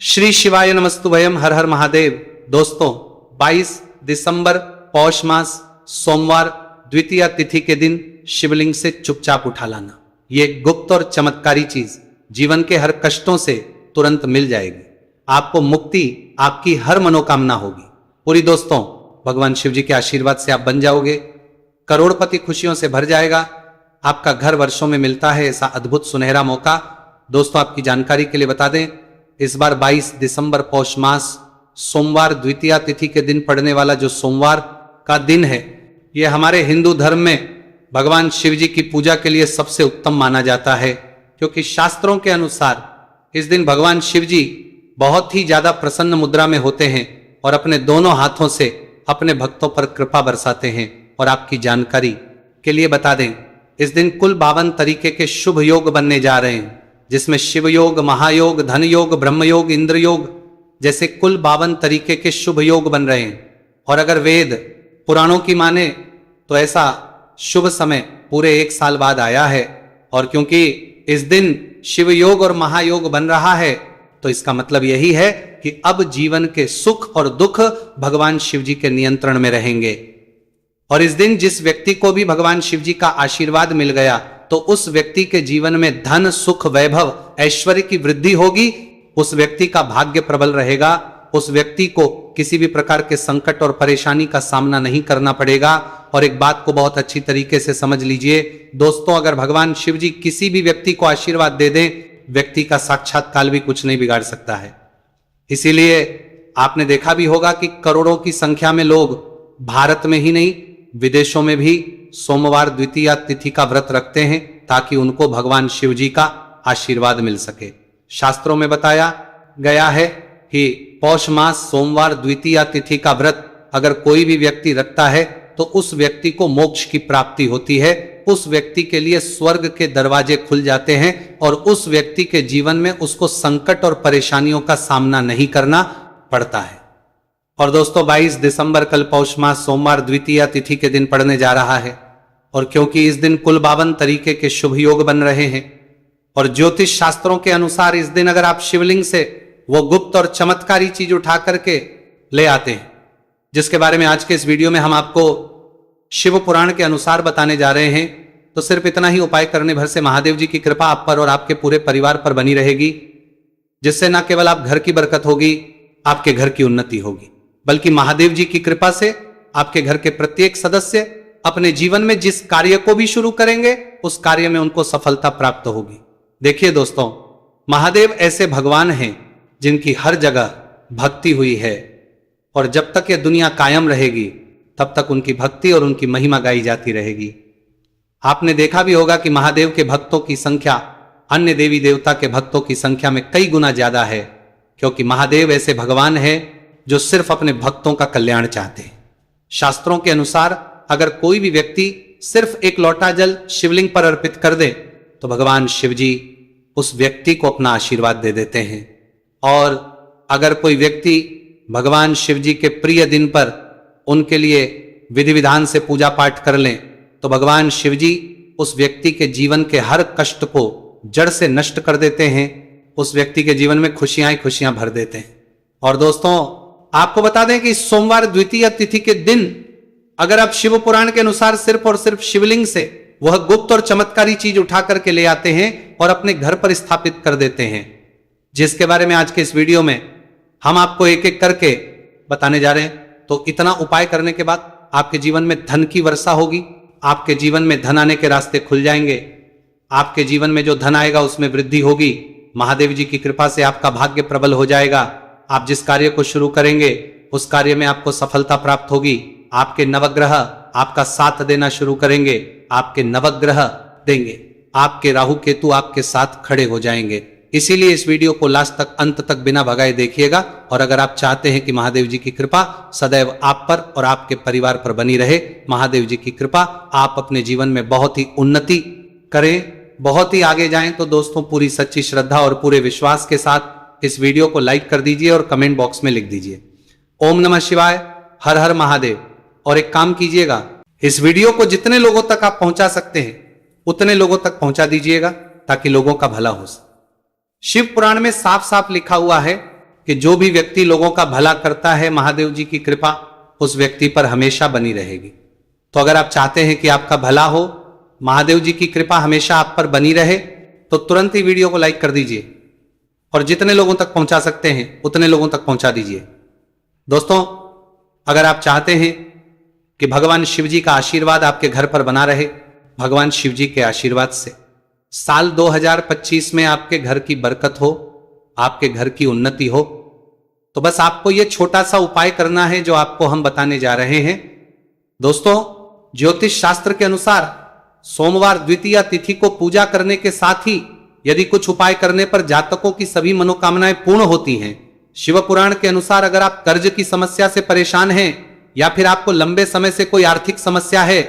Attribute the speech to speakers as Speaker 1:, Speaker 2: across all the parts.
Speaker 1: श्री शिवाय नमस्तुभयम। हर हर महादेव। दोस्तों 22 दिसंबर पौष मास सोमवार द्वितीया तिथि के दिन शिवलिंग से चुपचाप उठा लाना, ये गुप्त और चमत्कारी चीज जीवन के हर कष्टों से तुरंत मिल जाएगी। आपको मुक्ति, आपकी हर मनोकामना होगी पूरी। दोस्तों भगवान शिव जी के आशीर्वाद से आप बन जाओगे, करोड़पति खुशियों से भर जाएगा। आपका घर वर्षों में मिलता है ऐसा अद्भुत सुनहरा मौका। दोस्तों आपकी जानकारी के लिए बता दें, इस बार 22 दिसंबर पौष मास सोमवार द्वितीया तिथि के दिन पड़ने वाला जो सोमवार का दिन है, यह हमारे हिंदू धर्म में भगवान शिव जी की पूजा के लिए सबसे उत्तम माना जाता है, क्योंकि शास्त्रों के अनुसार इस दिन भगवान शिव जी बहुत ही ज्यादा प्रसन्न मुद्रा में होते हैं और अपने दोनों हाथों से अपने भक्तों पर कृपा बरसाते हैं। और आपकी जानकारी के लिए बता दें, इस दिन कुल 52 तरीके के शुभ योग बनने जा रहे हैं, जिसमें शिव योग, महायोग, धन योग, ब्रह्म योग, इंद्र योग जैसे कुल 52 तरीके के शुभ योग बन रहे हैं। और अगर वेद पुराणों की माने तो ऐसा शुभ समय पूरे 1 साल बाद आया है। और क्योंकि इस दिन शिव योग और महायोग बन रहा है, तो इसका मतलब यही है कि अब जीवन के सुख और दुख भगवान शिव जी के नियंत्रण में रहेंगे। और इस दिन जिस व्यक्ति को भी भगवान शिव जी का आशीर्वाद मिल गया, तो उस व्यक्ति के जीवन में धन, सुख, वैभव, ऐश्वर्य की वृद्धि होगी। उस व्यक्ति का भाग्य प्रबल रहेगा। उस व्यक्ति को किसी भी प्रकार के संकट और परेशानी का सामना नहीं करना पड़ेगा। और एक बात को बहुत अच्छी तरीके से समझ लीजिए दोस्तों, अगर भगवान शिव जी किसी भी व्यक्ति को आशीर्वाद दे दें, व्यक्ति का साक्षात काल भी कुछ नहीं बिगाड़ सकता है। इसीलिए आपने देखा भी होगा कि करोड़ों की संख्या में लोग भारत में ही नहीं, विदेशों में भी सोमवार द्वितीया तिथि का व्रत रखते हैं, ताकि उनको भगवान शिव जी का आशीर्वाद मिल सके। शास्त्रों में बताया गया है कि पौष मास सोमवार द्वितीया तिथि का व्रत अगर कोई भी व्यक्ति रखता है, तो उस व्यक्ति को मोक्ष की प्राप्ति होती है। उस व्यक्ति के लिए स्वर्ग के दरवाजे खुल जाते हैं और उस व्यक्ति के जीवन में उसको संकट और परेशानियों का सामना नहीं करना पड़ता है। और दोस्तों 22 दिसंबर कल पौष मास सोमवार द्वितीया तिथि के दिन पड़ने जा रहा है। और क्योंकि इस दिन कुल 52 तरीके के शुभ योग बन रहे हैं, और ज्योतिष शास्त्रों के अनुसार इस दिन अगर आप शिवलिंग से वो गुप्त और चमत्कारी चीज उठा करके ले आते हैं, जिसके बारे में आज के इस वीडियो में हम आपको शिव पुराण के अनुसार बताने जा रहे हैं, तो सिर्फ इतना ही उपाय करने भर से महादेव जी की कृपा आप पर और आपके पूरे परिवार पर बनी रहेगी, जिससे न केवल आप घर की बरकत होगी, आपके घर की उन्नति होगी, बल्कि महादेव जी की कृपा से आपके घर के प्रत्येक सदस्य अपने जीवन में जिस कार्य को भी शुरू करेंगे, उस कार्य में उनको सफलता प्राप्त होगी। देखिए दोस्तों, महादेव ऐसे भगवान हैं जिनकी हर जगह भक्ति हुई है, और जब तक यह दुनिया कायम रहेगी तब तक उनकी भक्ति और उनकी महिमा गाई जाती रहेगी। आपने देखा भी होगा कि महादेव के भक्तों की संख्या अन्य देवी देवता के भक्तों की संख्या में कई गुना ज्यादा है, क्योंकि महादेव ऐसे भगवान है जो सिर्फ अपने भक्तों का कल्याण चाहते हैं। शास्त्रों के अनुसार अगर कोई भी व्यक्ति सिर्फ एक लोटा जल शिवलिंग पर अर्पित कर दे, तो भगवान शिव जी उस व्यक्ति को अपना आशीर्वाद दे देते हैं। और अगर कोई व्यक्ति भगवान शिव जी के प्रिय दिन पर उनके लिए विधि विधान से पूजा पाठ कर लें, तो भगवान शिव जी उस व्यक्ति के जीवन के हर कष्ट को जड़ से नष्ट कर देते हैं। उस व्यक्ति के जीवन में खुशियां ही खुशियां भर देते हैं। और दोस्तों आपको बता दें कि सोमवार द्वितीया तिथि के दिन अगर आप शिव पुराण के अनुसार सिर्फ और सिर्फ शिवलिंग से वह गुप्त और चमत्कारी चीज उठा करके ले आते हैं और अपने घर पर स्थापित कर देते हैं, जिसके बारे में आज के इस वीडियो में हम आपको एक एक करके बताने जा रहे हैं, तो इतना उपाय करने के बाद आपके जीवन में धन की वर्षा होगी। आपके जीवन में धन आने के रास्ते खुल जाएंगे। आपके जीवन में जो धन आएगा उसमें वृद्धि होगी। महादेव जी की कृपा से आपका भाग्य प्रबल हो जाएगा। आप जिस कार्य को शुरू करेंगे उस कार्य में आपको सफलता प्राप्त होगी। आपके नवग्रह आपका साथ देना शुरू करेंगे। आपके नवग्रह देंगे, आपके राहु केतु आपके साथ खड़े हो जाएंगे। इसीलिए इस वीडियो को लास्ट तक, अंत तक बिना भगाए देखिएगा। और अगर आप चाहते हैं कि महादेव जी की कृपा सदैव आप पर और आपके परिवार पर बनी रहे, महादेव जी की कृपा आप अपने जीवन में बहुत ही उन्नति करें, बहुत ही आगे जाएं, तो दोस्तों पूरी सच्ची श्रद्धा और पूरे विश्वास के साथ इस वीडियो को लाइक कर दीजिए और कमेंट बॉक्स में लिख दीजिए ओम नमः शिवाय, हर हर महादेव। और एक काम कीजिएगा, इस वीडियो को जितने लोगों तक आप पहुंचा सकते हैं उतने लोगों तक पहुंचा दीजिएगा, ताकि लोगों का भला हो सके। शिव पुराण में साफ साफ लिखा हुआ है कि जो भी व्यक्ति लोगों का भला करता है, महादेव जी की कृपा उस व्यक्ति पर हमेशा बनी रहेगी। तो अगर आप चाहते हैं कि आपका भला हो, महादेव जी की कृपा हमेशा आप पर बनी रहे, तो तुरंत ही वीडियो को लाइक कर दीजिए और जितने लोगों तक पहुंचा सकते हैं उतने लोगों तक पहुंचा दीजिए। दोस्तों, अगर आप चाहते हैं कि भगवान शिव जी का आशीर्वाद आपके घर पर बना रहे, भगवान शिव जी के आशीर्वाद से साल 2025 में आपके घर की बरकत हो, आपके घर की उन्नति हो, तो बस आपको यह छोटा सा उपाय करना है जो आपको हम बताने जा रहे हैं। दोस्तों, ज्योतिष शास्त्र के अनुसार सोमवार द्वितीया तिथि को पूजा करने के साथ ही यदि कुछ उपाय करने पर जातकों की सभी मनोकामनाएं पूर्ण होती हैं। शिव पुराण के अनुसार अगर आप कर्ज की समस्या से परेशान हैं या फिर आपको लंबे समय से कोई आर्थिक समस्या है,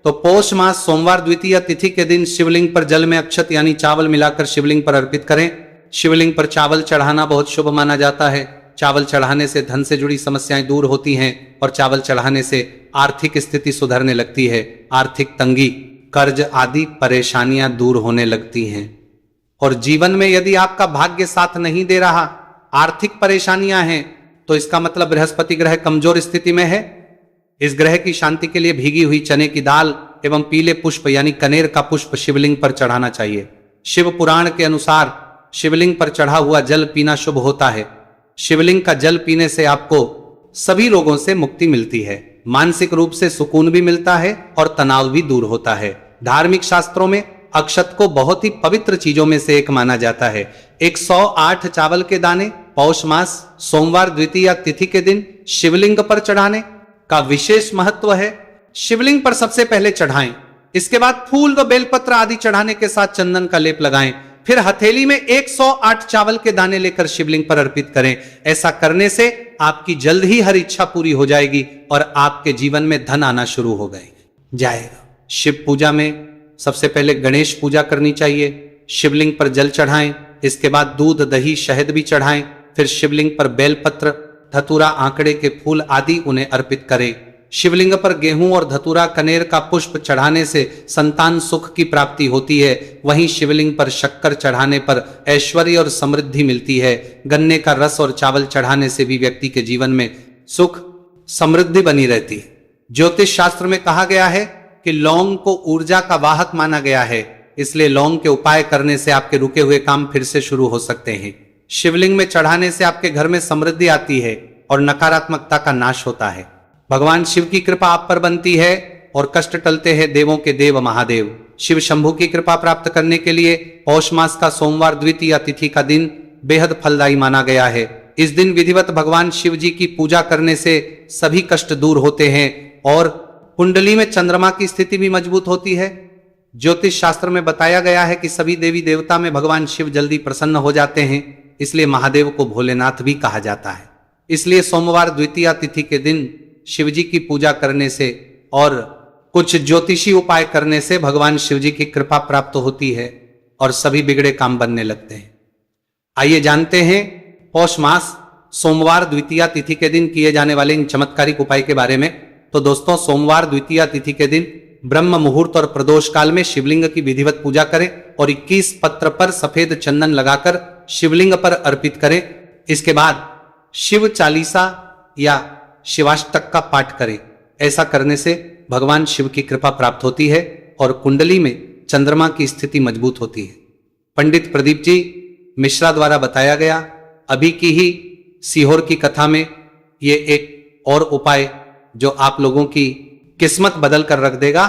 Speaker 1: तो पौष मास सोमवार द्वितीया तिथि के दिन शिवलिंग पर जल में अक्षत यानी चावल मिलाकर शिवलिंग पर अर्पित करें। शिवलिंग पर चावल चढ़ाना बहुत शुभ माना जाता है। चावल चढ़ाने से धन से जुड़ी समस्याएं दूर होती हैं और चावल चढ़ाने से आर्थिक स्थिति सुधरने लगती है। आर्थिक तंगी, कर्ज आदि परेशानियां दूर होने लगती हैं। और जीवन में यदि आपका भाग्य साथ नहीं दे रहा, आर्थिक परेशानियां हैं, तो इसका मतलब बृहस्पति ग्रह कमजोर स्थिति में है। इस ग्रह की शांति के लिए भीगी हुई चने की दाल एवं पीले पुष्प यानी कनेर का पुष्प शिवलिंग पर चढ़ाना चाहिए। शिव पुराण के अनुसार शिवलिंग पर चढ़ा हुआ जल पीना शुभ होता है। शिवलिंग का जल पीने से आपको सभी रोगों से मुक्ति मिलती है, मानसिक रूप से सुकून भी मिलता है और तनाव भी दूर होता है। धार्मिक शास्त्रों में अक्षत को बहुत ही पवित्र चीजों में से एक माना जाता है। 108 चावल के दाने पौष मास सोमवार द्वितीया तिथि के दिन शिवलिंग पर चढ़ाने का विशेष महत्व है। शिवलिंग पर सबसे पहले चढ़ाएं, इसके बाद फूल व बेलपत्र आदि चढ़ाने के साथ चंदन का लेप लगाएं, फिर हथेली में 108 चावल के दाने लेकर शिवलिंग पर अर्पित करें। ऐसा करने से आपकी जल्द ही हर इच्छा पूरी हो जाएगी और आपके जीवन में धन आना शुरू हो जाएगा। शिव पूजा में सबसे पहले गणेश पूजा करनी चाहिए। शिवलिंग पर जल चढ़ाएं, इसके बाद दूध दही शहद भी चढ़ाएं, फिर शिवलिंग पर बेलपत्र धतूरा आंकड़े के फूल आदि उन्हें अर्पित करें। शिवलिंग पर गेहूं और धतूरा कनेर का पुष्प चढ़ाने से संतान सुख की प्राप्ति होती है। वहीं शिवलिंग पर शक्कर चढ़ाने पर ऐश्वर्य और समृद्धि मिलती है। गन्ने का रस और चावल चढ़ाने से भी व्यक्ति के जीवन में सुख समृद्धि बनी रहती है। ज्योतिष शास्त्र में कहा गया है कि लौंग को ऊर्जा का वाहक माना गया है, इसलिए लौंग के उपाय करने से आपके रुके हुए काम फिर से शुरू हो सकते हैं। शिवलिंग में चढ़ाने से आपके घर में समृद्धि आती है और नकारात्मकता का नाश होता है। भगवान शिव की कृपा आप पर बनती है और कष्ट टलते हैं देवों के देव महादेव। शिव शंभु की कृपा प्राप्त करने के लिए पौष मास का सोमवार द्वितीया तिथि का दिन बेहद फलदायी माना गया है। इस दिन विधिवत भगवान शिव जी की पूजा करने से सभी कष्ट दूर होते हैं और कुंडली में चंद्रमा की स्थिति भी मजबूत होती है। ज्योतिष शास्त्र में बताया गया है कि सभी देवी देवता में भगवान शिव जल्दी प्रसन्न हो जाते हैं, इसलिए महादेव को भोलेनाथ भी कहा जाता है। इसलिए सोमवार द्वितीया तिथि के दिन शिव जी की पूजा करने से और कुछ ज्योतिषी उपाय करने से भगवान शिव जी की कृपा प्राप्त होती है और सभी बिगड़े काम बनने लगते हैं। आइए जानते हैं पौष मास सोमवार द्वितीया तिथि के दिन किए जाने वाले इन चमत्कारिक उपाय के बारे में। तो दोस्तों, सोमवार द्वितीया तिथि के दिन ब्रह्म मुहूर्त और प्रदोष काल में शिवलिंग की विधिवत पूजा करें और 21 पत्र पर सफेद चंदन लगाकर शिवलिंग पर अर्पित करें। इसके बाद शिव चालीसा या शिवाष्टक का पाठ करें। ऐसा करने से भगवान शिव की कृपा प्राप्त होती है और कुंडली में चंद्रमा की स्थिति मजबूत होती है। पंडित प्रदीप जी मिश्रा द्वारा बताया गया अभी की ही सीहोर की कथा में ये एक और उपाय जो आप लोगों की किस्मत बदल कर रख देगा,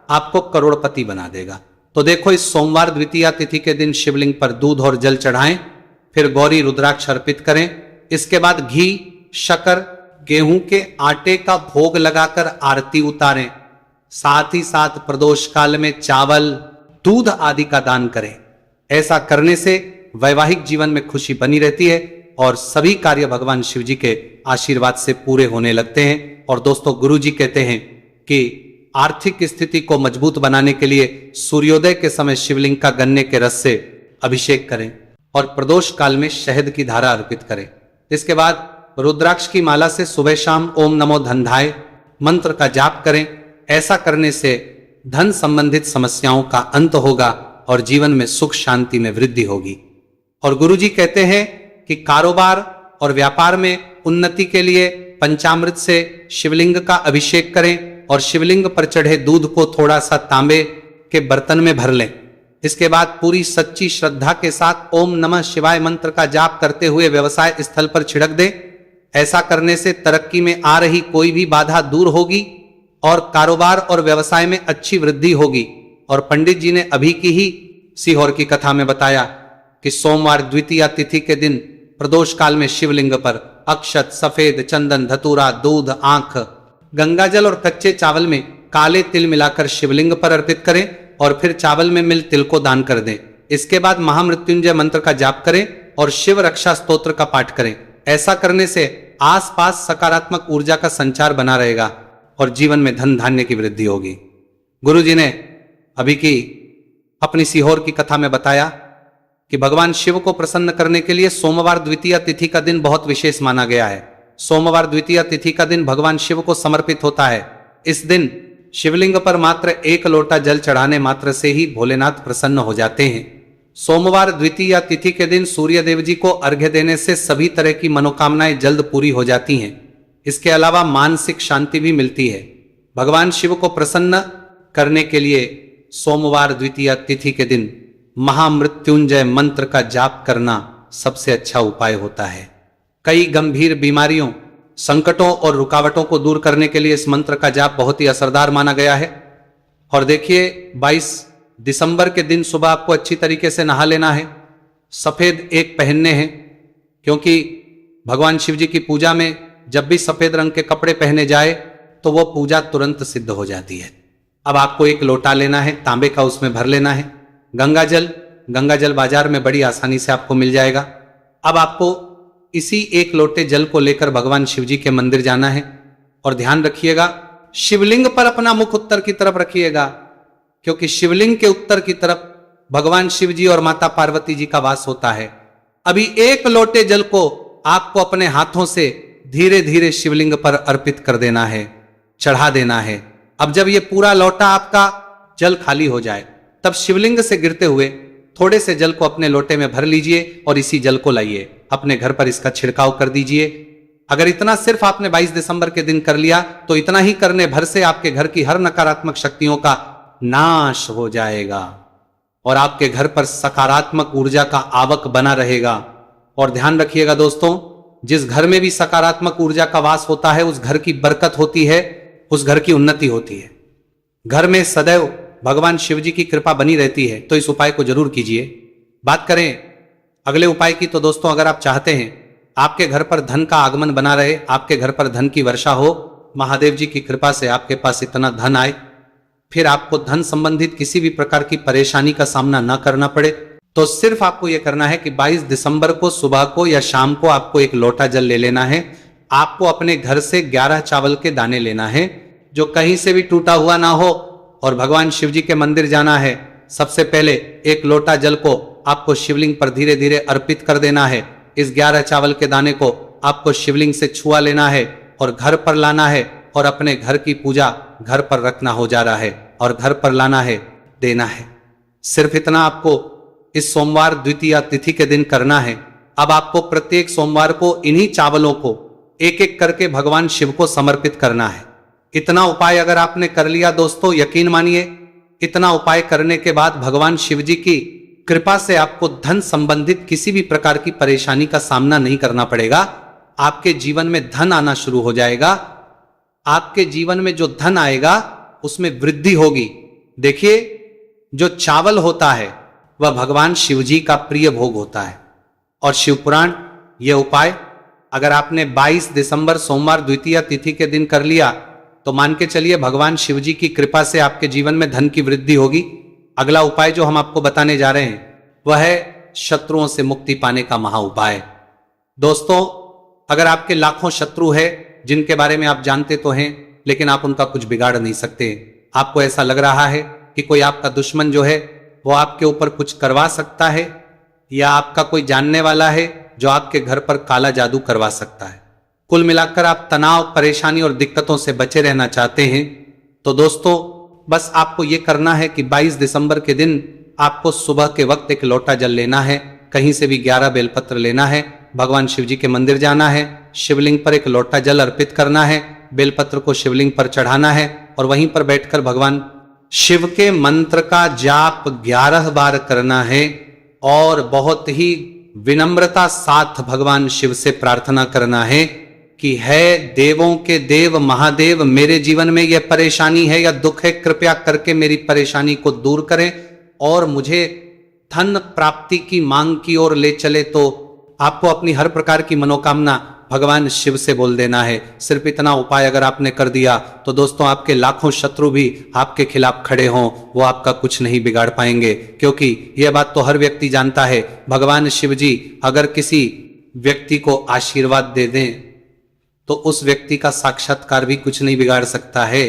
Speaker 1: आपको करोड़पति बना देगा। तो देखो, इस सोमवार द्वितीया तिथि के दिन शिवलिंग पर दूध और जल चढ़ाएं, फिर गौरी रुद्राक्ष अर्पित करें। इसके बाद घी, शक्कर, गेहूं के आटे का भोग लगाकर आरती उतारें। साथ ही साथ प्रदोष काल में चावल, दूध आदि का दान करें। ऐसा करने से वैवाहिक जीवन में खुशी बनी रहती है और सभी कार्य भगवान शिव जी के आशीर्वाद से पूरे होने लगते हैं। और दोस्तों, गुरु जी कहते हैं कि आर्थिक स्थिति को मजबूत बनाने के लिए सूर्योदय के समय शिवलिंग का गन्ने के रस से अभिषेक करें और प्रदोष काल में शहद की धारा अर्पित करें। इसके बाद रुद्राक्ष की माला से सुबह शाम ओम नमो धनधाय मंत्र का जाप करें। ऐसा करने से धन संबंधित समस्याओं का अंत होगा और जीवन में सुख शांति में वृद्धि होगी। और गुरु जी कहते हैं कि कारोबार और व्यापार में उन्नति के लिए पंचामृत से शिवलिंग का अभिषेक करें और शिवलिंग पर चढ़े दूध को थोड़ा सा तांबे के बर्तन में भर लें। इसके बाद पूरी सच्ची श्रद्धा के साथ ओम नमः शिवाय मंत्र का जाप करते हुए व्यवसाय स्थल पर छिड़क दें। ऐसा करने से तरक्की में आ रही कोई भी बाधा दूर होगी और कारोबार और व्यवसाय में अच्छी वृद्धि होगी। और पंडित जी ने अभी की ही सीहोर की कथा में बताया कि सोमवार द्वितीया तिथि के दिन प्रदोष काल में शिवलिंग पर अक्षत, सफेद चंदन, धतूरा, दूध, आंख, गंगाजल और कच्चे चावल में काले तिल मिलाकर शिवलिंग पर अर्पित करें और फिर चावल में मिल तिल को दान कर दें। इसके बाद महामृत्युंजय मंत्र का जाप करें और शिव रक्षा स्तोत्र का पाठ करें। ऐसा करने से आसपास सकारात्मक ऊर्जा का संचार बना रहेगा और जीवन में धन धान्य की वृद्धि होगी। गुरुजी ने अभी की अपनी सीहोर की कथा में बताया कि भगवान शिव को प्रसन्न करने के लिए सोमवार द्वितीया तिथि का दिन बहुत विशेष माना गया है। सोमवार द्वितीया तिथि का दिन भगवान शिव को समर्पित होता है। इस दिन शिवलिंग पर मात्र 1 लोटा जल चढ़ाने मात्र से ही भोलेनाथ प्रसन्न हो जाते हैं। सोमवार द्वितीया तिथि के दिन सूर्य देव जी को अर्घ्य देने से सभी तरह की मनोकामनाएं जल्द पूरी हो जाती हैं। इसके अलावा मानसिक शांति भी मिलती है। भगवान शिव को प्रसन्न करने के लिए सोमवार द्वितीया तिथि के दिन महामृत्युंजय मंत्र का जाप करना सबसे अच्छा उपाय होता है। कई गंभीर बीमारियों, संकटों और रुकावटों को दूर करने के लिए इस मंत्र का जाप बहुत ही असरदार माना गया है। और देखिए 22 दिसंबर के दिन सुबह आपको अच्छी तरीके से नहा लेना है। सफेद एक पहनने हैं, क्योंकि भगवान शिव जी की पूजा में जब भी सफेद रंग के कपड़े पहने जाए तो वो पूजा तुरंत सिद्ध हो जाती है। अब आपको 1 लोटा लेना है, तांबे का, उसमें भर लेना है गंगाजल बाजार में बड़ी आसानी से आपको मिल जाएगा। अब आपको इसी 1 लोटे जल को लेकर भगवान शिव जी के मंदिर जाना है और ध्यान रखिएगा शिवलिंग पर अपना मुख उत्तर की तरफ रखिएगा, क्योंकि शिवलिंग के उत्तर की तरफ भगवान शिव जी और माता पार्वती जी का वास होता है। अभी 1 लोटे जल को आपको अपने हाथों से धीरे धीरे शिवलिंग पर अर्पित कर देना है, चढ़ा देना है। अब जब ये पूरा लोटा आपका जल खाली हो जाए तब शिवलिंग से गिरते हुए थोड़े से जल को अपने लोटे में भर लीजिए और इसी जल को लाइए अपने घर पर इसका छिड़काव कर दीजिए। अगर इतना सिर्फ आपने 22 दिसंबर के दिन कर लिया तो इतना ही करने भर से आपके घर की हर नकारात्मक शक्तियों का नाश हो जाएगा और आपके घर पर सकारात्मक ऊर्जा का आवक बना रहेगा। और ध्यान रखिएगा दोस्तों, जिस घर में भी सकारात्मक ऊर्जा का वास होता है उस घर की बरकत होती है, उस घर की उन्नति होती है। घर में सदैव भगवान शिव जी की कृपा बनी रहती है। तो इस उपाय को जरूर कीजिए। बात करें अगले उपाय की तो दोस्तों, अगर आप चाहते हैं आपके घर पर धन का आगमन बना रहे, आपके घर पर धन की वर्षा हो, महादेव जी की कृपा से आपके पास इतना धन आए, फिर आपको धन संबंधित किसी भी प्रकार की परेशानी का सामना न करना पड़े, तो सिर्फ आपको यह करना है कि 22 दिसंबर को सुबह को या शाम को आपको 1 लोटा जल ले लेना है। आपको अपने घर से 11 चावल के दाने लेना है जो कहीं से भी टूटा हुआ ना हो और भगवान शिव जी के मंदिर जाना है। सबसे पहले 1 लोटा जल को आपको शिवलिंग पर धीरे धीरे अर्पित कर देना है। इस 11 चावल के दाने को आपको शिवलिंग से छुआ लेना है और घर पर लाना है और अपने घर की पूजा घर पर रखना हो जा रहा है और घर पर लाना है, देना है। सिर्फ इतना आपको इस सोमवार द्वितीया तिथि के दिन करना है। अब आपको प्रत्येक सोमवार को इन्हीं चावलों को एक एक करके भगवान शिव को समर्पित करना है। इतना उपाय अगर आपने कर लिया दोस्तों, यकीन मानिए इतना उपाय करने के बाद भगवान शिव जी की कृपा से आपको धन संबंधित किसी भी प्रकार की परेशानी का सामना नहीं करना पड़ेगा। आपके जीवन में धन आना शुरू हो जाएगा। आपके जीवन में जो धन आएगा उसमें वृद्धि होगी। देखिए, जो चावल होता है वह भगवान शिव जी का प्रिय भोग होता है और शिवपुराण यह उपाय अगर आपने 22 दिसंबर सोमवार द्वितीया तिथि के दिन कर लिया तो मान के चलिए भगवान शिव जी की कृपा से आपके जीवन में धन की वृद्धि होगी। अगला उपाय जो हम आपको बताने जा रहे हैं वह है शत्रुओं से मुक्ति पाने का महा उपाय। दोस्तों, अगर आपके लाखों शत्रु है जिनके बारे में आप जानते तो हैं लेकिन आप उनका कुछ बिगाड़ नहीं सकते, आपको ऐसा लग रहा है कि कोई आपका दुश्मन जो है वो आपके ऊपर कुछ करवा सकता है या आपका कोई जानने वाला है जो आपके घर पर काला जादू करवा सकता है, कुल मिलाकर आप तनाव, परेशानी और दिक्कतों से बचे रहना चाहते हैं, तो दोस्तों बस आपको यह करना है कि 22 दिसंबर के दिन आपको सुबह के वक्त 1 लोटा जल लेना है, कहीं से भी 11 बेलपत्र लेना है भगवान शिव जी के मंदिर जाना है, शिवलिंग पर एक लोटा जल अर्पित करना है, बेलपत्र को शिवलिंग पर चढ़ाना है और वहीं पर बैठकर भगवान शिव के मंत्र का जाप 11 बार करना है और बहुत ही विनम्रता साथ भगवान शिव से प्रार्थना करना है कि है देवों के देव महादेव, मेरे जीवन में यह परेशानी है या दुख है, कृपया करके मेरी परेशानी को दूर करें और मुझे धन प्राप्ति की मांग की ओर ले चले। तो आपको अपनी हर प्रकार की मनोकामना भगवान शिव से बोल देना है। सिर्फ इतना उपाय अगर आपने कर दिया तो दोस्तों आपके लाखों शत्रु भी आपके खिलाफ खड़े हों, वो आपका कुछ नहीं बिगाड़ पाएंगे, क्योंकि यह बात तो हर व्यक्ति जानता है, भगवान शिव जी अगर किसी व्यक्ति को आशीर्वाद दे दें तो उस व्यक्ति का साक्षात्कार भी कुछ नहीं बिगाड़ सकता है।